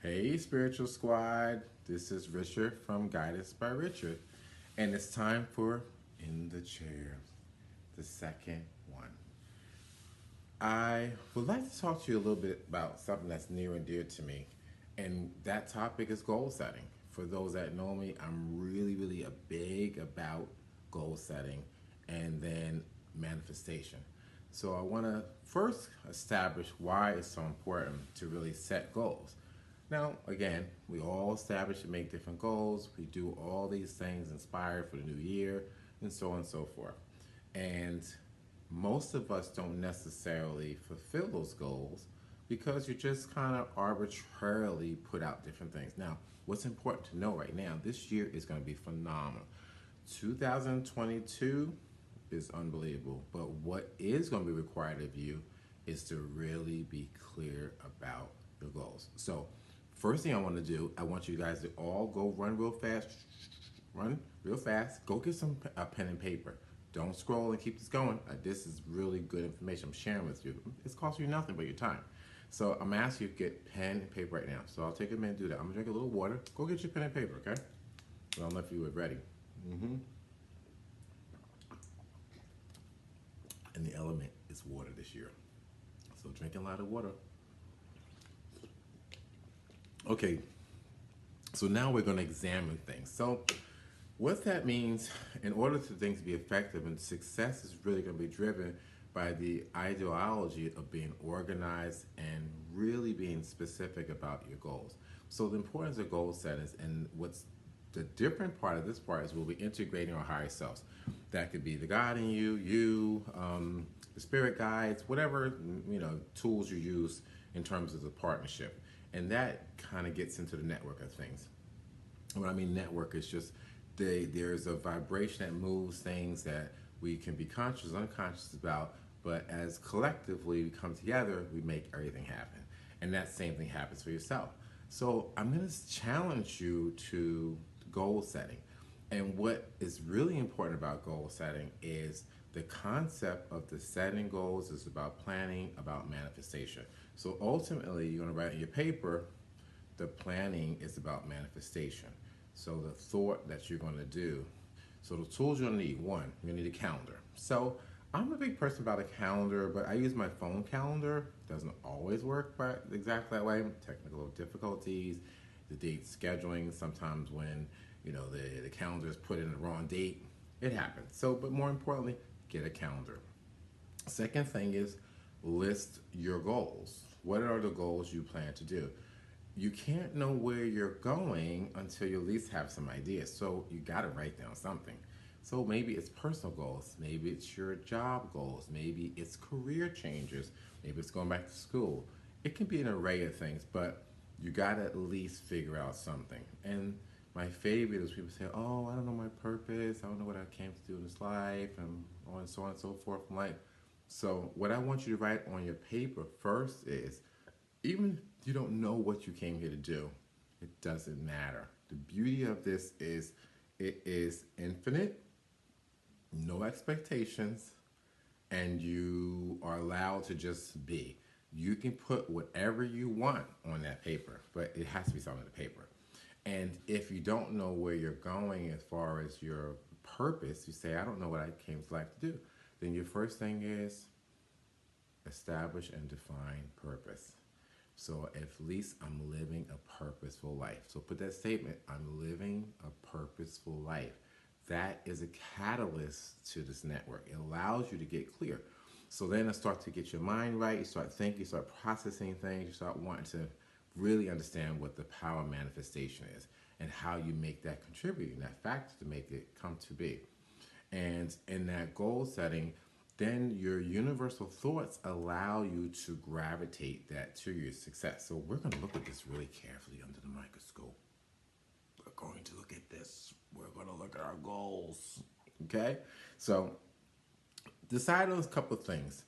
Hey, Spiritual Squad. This is Richard from Guidance by Richard. And it's time for In the Chair, the second one. I would like to talk to you a little bit about something that's near and dear to me. And that topic is goal setting. For those that know me, I'm really a big about goal setting and then manifestation. So I want to first establish why it's so important to really set goals. Now, again, we all establish and make different goals. We do all these things inspired for the new year and so on and so forth. And most of us don't necessarily fulfill those goals because you just kind of arbitrarily put out different things. Now, what's important to know right now, this year is going to be phenomenal. 2022 is unbelievable, but what is going to be required of you is to really be clear about your goals. So, first thing I want to do, I want you guys to all go run real fast. Run real fast. Go get some pen and paper. Don't scroll and keep this going. This is really good information I'm sharing with you. It's costing you nothing but your time. So I'm going to ask you to get pen and paper right now. So I'll take a minute to do that. I'm going to drink a little water. Go get your pen and paper, okay? I don't know if you were ready. And the element is water this year. So drinking a lot of water. Okay, so now we're going to examine things. So what that means, in order for things to be effective, and success is really going to be driven by the ideology of being organized and really being specific about your goals. So the importance of goal settings, and what's the different part of this part is we'll be integrating our higher selves. That could be the God in you, the spirit guides, whatever tools you use in terms of the partnership. And that kind of gets into the network of things. When I mean network, it's just there's a vibration that moves things that we can be conscious, unconscious about, but as collectively we come together, we make everything happen. And that same thing happens for yourself. So I'm going to challenge you to goal setting. And what is really important about goal setting is the concept of the setting goals is about planning, about manifestation. So ultimately, you're going to write on your paper, the planning is about manifestation. So the thought that you're going to do. So the tools you'll need, one, you're going to need a calendar. So I'm a big person about a calendar, but I use my phone calendar. Doesn't always work exactly that way. Technical difficulties, the date scheduling, sometimes when the calendar is put in the wrong date, it happens. So, but more importantly, get a calendar. Second thing is list your goals. What are the goals you plan to do? You can't know where you're going until you at least have some ideas. So you got to write down something. So maybe it's personal goals. Maybe it's your job goals. Maybe it's career changes. Maybe it's going back to school. It can be an array of things, but you got to at least figure out something. And my favorite is people say, oh, I don't know my purpose. I don't know what I came to do in this life, and so on and so forth. I'm like, so what I want you to write on your paper first is, even if you don't know what you came here to do, it doesn't matter. The beauty of this is it is infinite, no expectations, and you are allowed to just be. You can put whatever you want on that paper, but it has to be something on the paper. And if you don't know where you're going as far as your purpose, you say, I don't know what I came to life to do, then your first thing is establish and define purpose. So at least I'm living a purposeful life. So put that statement, I'm living a purposeful life. That is a catalyst to this network. It allows you to get clear. So then it starts to get your mind right. You start thinking, you start processing things, you start wanting to really understand what the power of manifestation is and how you make that contribute, that factor to make it come to be. And in that goal setting, then your universal thoughts allow you to gravitate that to your success. So we're going to look at this really carefully under the microscope. We're going to look at this. We're going to look at our goals. Okay? So decide on a couple of things.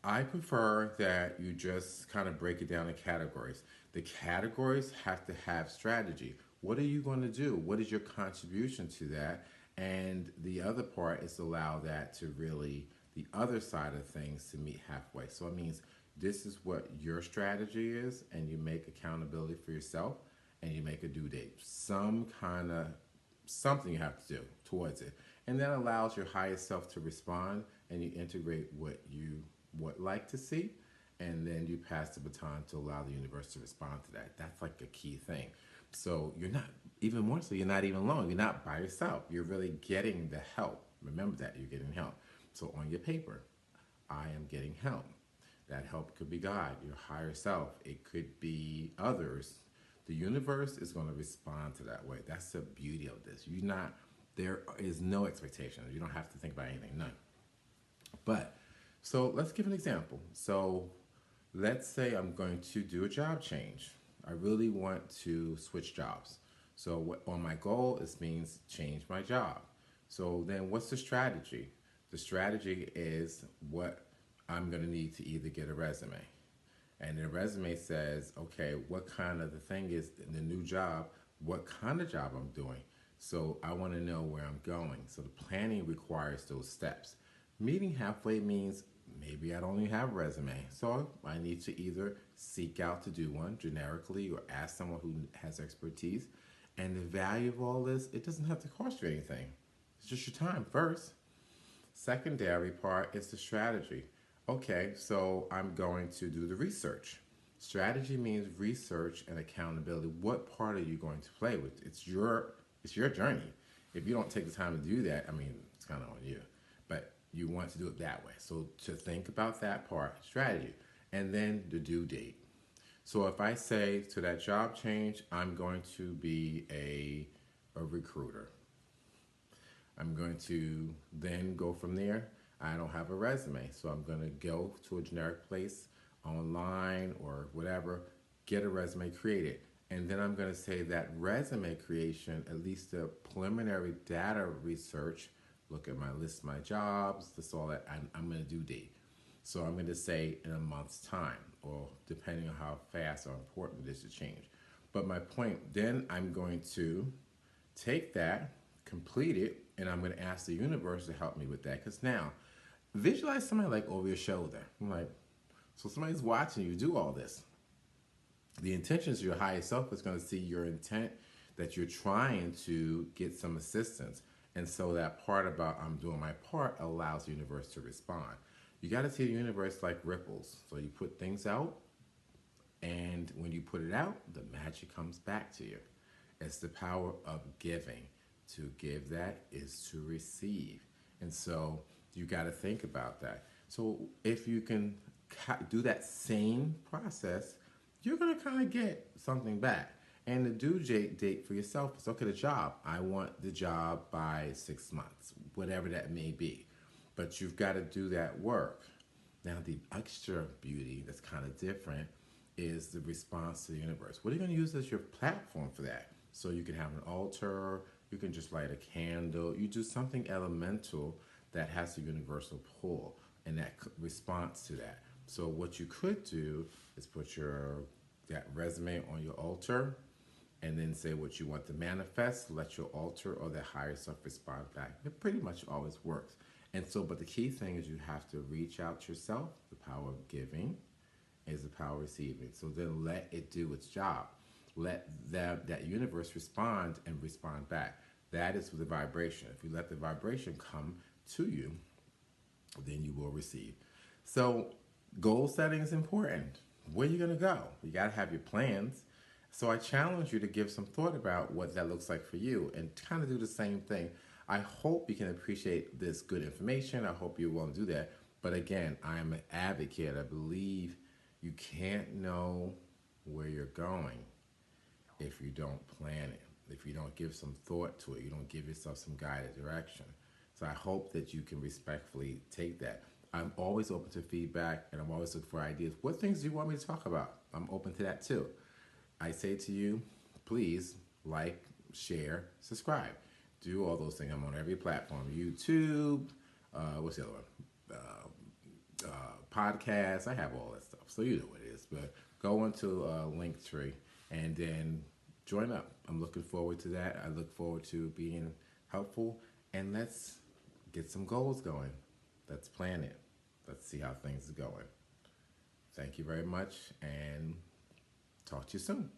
I prefer that you just kind of break it down in categories. The categories have to have strategy. What are you going to do? What is your contribution to that? And the other part is to allow that to really, the other side of things to meet halfway. So it means this is what your strategy is, and you make accountability for yourself, and you make a due date. Some kind of something you have to do towards it. And that allows your higher self to respond, and you integrate what you would like to see, and then you pass the baton to allow the universe to respond to that. That's like a key thing. So you're not, even more so, you're not even alone. You're not by yourself. You're really getting the help. Remember that, you're getting help. So on your paper, I am getting help. That help could be God, your higher self. It could be others. The universe is going to respond to that way. That's the beauty of this. You're not, there is no expectation. You don't have to think about anything, none. But, so let's give an example. So let's say I'm going to do a job change. I really want to switch jobs. So what, on my goal, this means change my job. So then what's the strategy? The strategy is what I'm going to need to either get a resume. And the resume says, okay, what kind of, the thing is, in the new job, what kind of job I'm doing. So I want to know where I'm going. So the planning requires those steps. Meeting halfway means maybe I don't even have a resume. So I need to either seek out to do one generically or ask someone who has expertise. And the value of all this, it doesn't have to cost you anything. It's just your time first. Secondary part is the strategy. Okay, so I'm going to do the research. Strategy means research and accountability. What part are you going to play with? It's your journey. If you don't take the time to do that, I mean, it's kind of on you. But you want to do it that way. So to think about that part, strategy, and then the due date. So if I say to that job change, I'm going to be a recruiter. I'm going to then go from there. I don't have a resume, so I'm going to go to a generic place online or whatever, get a resume created. And then I'm going to say that resume creation, at least the preliminary data research, look at my list of my jobs, that's all that I'm going to do date. So I'm going to say in a month's time, or depending on how fast or important it is to change. But my point, then I'm going to take that, complete it, and I'm going to ask the universe to help me with that. Because now, visualize somebody like over your shoulder. I'm like, so somebody's watching you do all this. The intentions of your higher self is going to see your intent that you're trying to get some assistance. And so that part about I'm doing my part allows the universe to respond. You got to see the universe like ripples. So you put things out, and when you put it out, the magic comes back to you. It's the power of giving. To give that is to receive. And so you got to think about that. So if you can do that same process, you're going to kind of get something back. And the due date for yourself is, okay, the job. I want the job by 6 months, whatever that may be. But you've got to do that work. Now, the extra beauty that's kind of different is the response to the universe. What are you going to use as your platform for that? So you can have an altar, you can just light a candle, you do something elemental that has a universal pull and that response to that. So what you could do is put that resume on your altar and then say what you want to manifest, let your altar or the higher self respond back. It pretty much always works. And so, but the key thing is you have to reach out yourself. The power of giving is the power of receiving. So then let it do its job. Let that universe respond and respond back. That is the vibration. If you let the vibration come to you, then you will receive. So goal setting is important. Where are you going to go? You got to have your plans. So I challenge you to give some thought about what that looks like for you and kind of do the same thing. I hope you can appreciate this good information. I hope you will do that. But again, I am an advocate. I believe you can't know where you're going if you don't plan it, if you don't give some thought to it, you don't give yourself some guided direction. So I hope that you can respectfully take that. I'm always open to feedback, and I'm always looking for ideas. What things do you want me to talk about? I'm open to that too. I say to you, please like, share, subscribe. Do all those things. I'm on every platform. YouTube, what's the other one? Podcasts. I have all that stuff. So you know what it is. But go into Linktree and then join up. I'm looking forward to that. I look forward to being helpful. And let's get some goals going. Let's plan it. Let's see how things are going. Thank you very much, and talk to you soon.